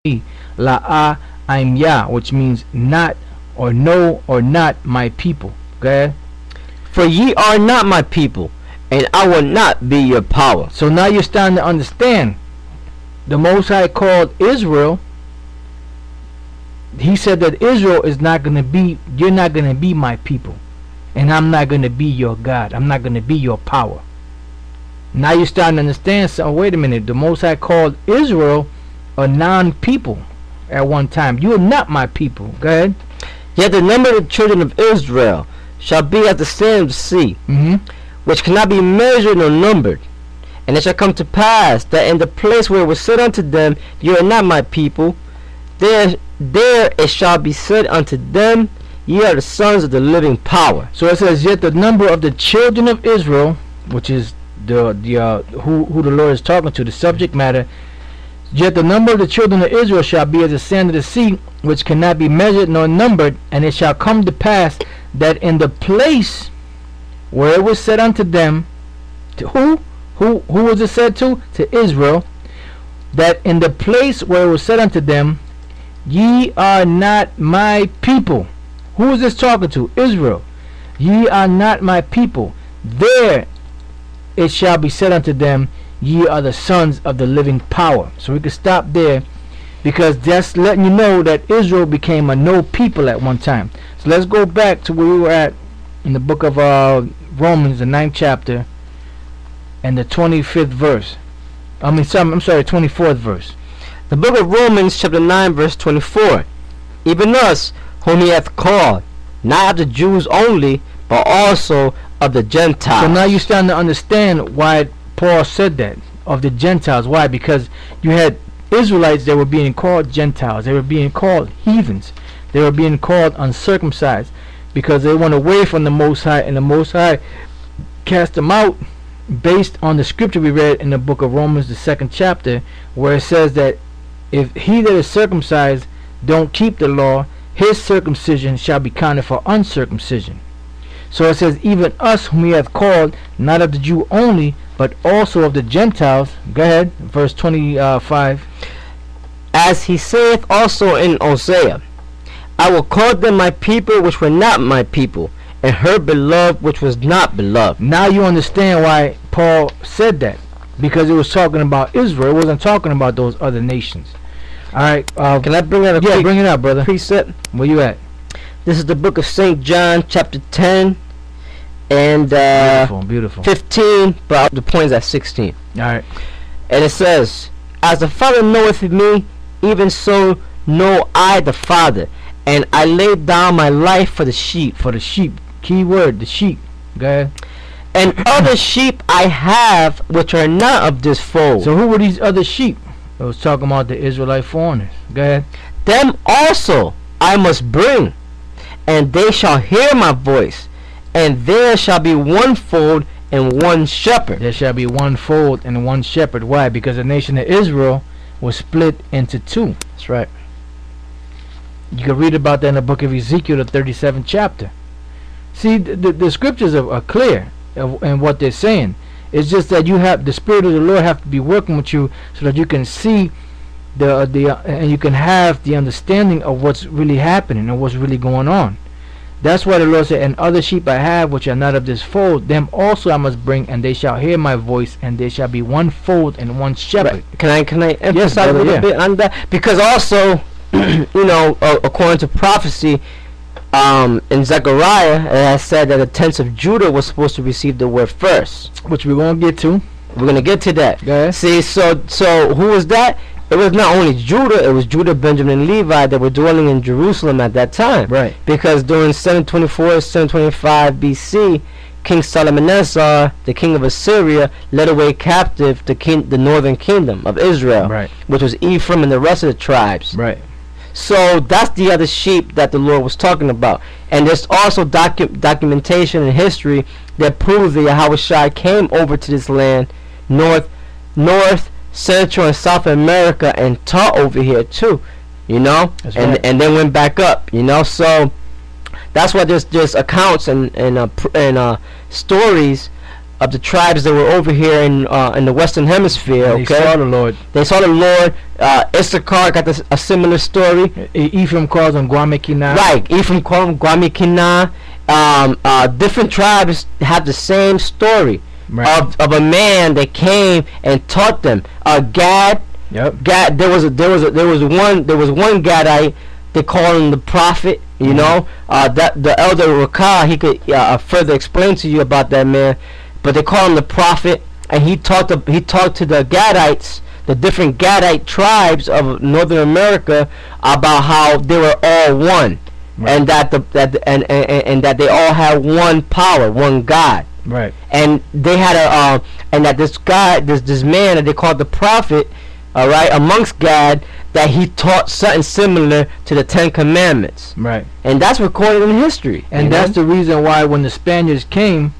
La I'm Yah, which means not or no or not my people. Go ahead. For ye are not my people, and I will not be your power. So now you're starting to understand. The Most High called Israel. He said that Israel is not going to be, you're not going to be my people. And I'm not going to be your God. I'm not going to be your power. Now you're starting to understand. So wait a minute. The Most High called Israel a non-people at one time. You are not my people. Go ahead. Yet the number of the children of Israel shall be as the sand of the sea, which cannot be measured nor numbered. And it shall come to pass that in the place where it was said unto them, you are not my people, there it shall be said unto them, ye are the sons of the living power. So it says, yet the number of the children of Israel, which is who the Lord is talking to, the subject matter. Yet the number of the children of Israel shall be as the sand of the sea, which cannot be measured nor numbered. And it shall come to pass that in the place where it was said unto them, to who was it said to? To Israel. That in the place where it was said unto them, ye are not my people. Who is this talking to? Israel. Ye are not my people. There it shall be said unto them, ye are the sons of the living power. So we can stop there, because that's letting you know that Israel became a no people at one time. So let's go back to where we were at in the book of Romans, the 9th chapter, and the 25th verse. I'm sorry, 24th verse. The book of Romans chapter 9 verse 24. Even us whom he hath called, not of the Jews only, but also of the Gentiles. So now you're starting to understand why Paul said that, of the Gentiles. Why? Because you had Israelites that were being called Gentiles. They were being called heathens. They were being called uncircumcised, because they went away from the Most High, and the Most High cast them out based on the scripture we read in the book of Romans, the 2nd chapter, where it says that if he that is circumcised don't keep the law, his circumcision shall be counted for uncircumcision. So it says, even us whom he hath called, not of the Jew only, but also of the Gentiles. Go ahead, verse 25. As he saith also in Hosea, I will call them my people which were not my people, and her beloved which was not beloved. Now you understand why Paul said that, because it was talking about Israel. It wasn't talking about those other nations. Alright, can I bring out bring it out, brother. Precept? Where you at? This is the book of St. John chapter 10 and beautiful. 15, but the point is at 16. Alright. And it says, as the Father knoweth me, even so know I the Father, and I lay down my life for the sheep. For the sheep. Key word, the sheep. Go ahead. And other sheep I have which are not of this fold. So who were these other sheep? It was talking about the Israelite foreigners. Go ahead. Them also I must bring, and they shall hear my voice, and there shall be one fold and one shepherd. There shall be one fold and one shepherd. Why? Because the nation of Israel was split into two. That's right. You can read about that in the book of Ezekiel, the 37th chapter. See, the scriptures are clear in what they're saying. It's just that you have the Spirit of the Lord have to be working with you, so that you can see and you can have the understanding of what's really happening and what's really going on. That's why the Lord said, and other sheep I have which are not of this fold, them also I must bring, and they shall hear my voice, and there shall be one fold and one shepherd. Right. Can I emphasize a little bit on that? Because also, you know, according to prophecy, in Zechariah, it has said that the tents of Judah was supposed to receive the word first, which we're going to get to. We're going to get to that. Go ahead. See, so who was that? It was not only Judah, it was Judah, Benjamin, and Levi that were dwelling in Jerusalem at that time. Right. Because during 724, 725 BC, King Shalmaneser, the king of Assyria, led away captive the northern kingdom of Israel, right, which was Ephraim and the rest of the tribes. Right. So that's the other sheep that the Lord was talking about. And there's also documentation in history that proves that Yahushua came over to this land, north, Central, and South America, and taught over here too, you know. That's right. And then went back up, you know. So that's why there's accounts and stories of the tribes that were over here in the Western Hemisphere. And Okay, they saw the Lord. they saw the Lord. Issachar got a similar story. Ephraim calls on Guamekina. Right, Ephraim called him Guamekina. Different tribes have the same story Right. of a man that came and taught them. Gad. Yep. Gad. There was one Gadite. They called him the prophet. You know, that the elder Rakah, he could further explain to you about that man. But they call him the prophet, and he talked to the Gadites, the different Gadite tribes of Northern America, about how they were all one, Right. and that and that they all had one power, one God. Right. And they had and that this guy, this man that they called the prophet, all right, amongst Gad, that he taught something similar to the Ten Commandments. Right. And that's recorded in history. And that's the reason why when the Spaniards came,